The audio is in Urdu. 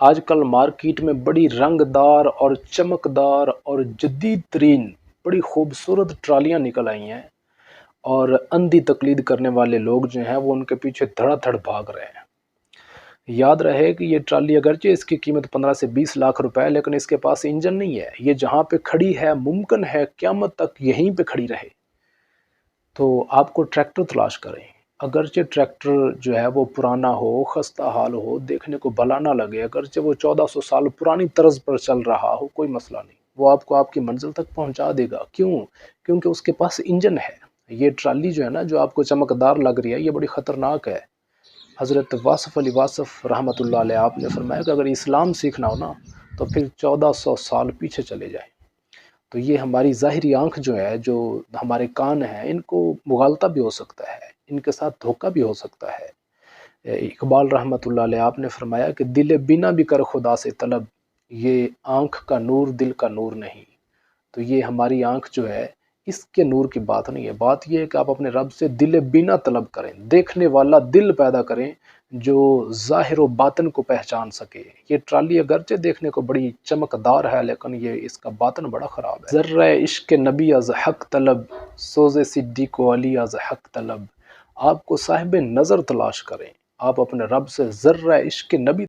آج کل مارکیٹ میں بڑی رنگ دار اور چمکدار اور جدید ترین بڑی خوبصورت ٹرالیاں نکل آئی ہیں، اور اندھی تقلید کرنے والے لوگ جو ہیں وہ ان کے پیچھے دھڑا دھڑ بھاگ رہے ہیں۔ یاد رہے کہ یہ ٹرالی اگرچہ اس کی قیمت 15 سے 20 لاکھ روپے ہے، لیکن اس کے پاس انجن نہیں ہے۔ یہ جہاں پہ کھڑی ہے ممکن ہے قیامت تک یہیں پہ کھڑی رہے۔ تو آپ کو ٹریکٹر تلاش کریں، اگرچہ ٹریکٹر جو ہے وہ پرانا ہو، خستہ حال ہو، دیکھنے کو بھلا نہ لگے، اگرچہ وہ 1400 سال پرانی طرز پر چل رہا ہو، کوئی مسئلہ نہیں، وہ آپ کو آپ کی منزل تک پہنچا دے گا۔ کیوں؟ کیونکہ اس کے پاس انجن ہے۔ یہ ٹرالی جو ہے نا، جو آپ کو چمکدار لگ رہی ہے، یہ بڑی خطرناک ہے۔ حضرت واصف علی واصف رحمۃ اللہ علیہ آپ نے فرمایا کہ اگر اسلام سیکھنا ہو نا تو پھر 1400 سال پیچھے چلے جائیں۔ تو یہ ہماری ظاہری آنکھ جو ہے، جو ہمارے کان ہیں، ان کو مغالطہ بھی ہو سکتا ہے، ان کے ساتھ دھوکہ بھی ہو سکتا ہے۔ اقبال رحمۃ اللہ علیہ آپ نے فرمایا کہ دل بینا بھی کر خدا سے طلب، یہ آنکھ کا نور دل کا نور نہیں۔ تو یہ ہماری آنکھ جو ہے، اس کے نور کی بات نہیں ہے، بات یہ ہے کہ آپ اپنے رب سے دل بینا طلب کریں، دیکھنے والا دل پیدا کریں جو ظاہر و باطن کو پہچان سکے۔ یہ ٹرالی اگرچہ دیکھنے کو بڑی چمکدار ہے، لیکن یہ اس کا باطن بڑا خراب ہے۔ ذرہ عشق نبی از حق طلب، سوز صدیق و علی از حق طلب۔ آپ کو صاحب نظر تلاش کریں، آپ اپنے رب سے ذرہ عشق نبی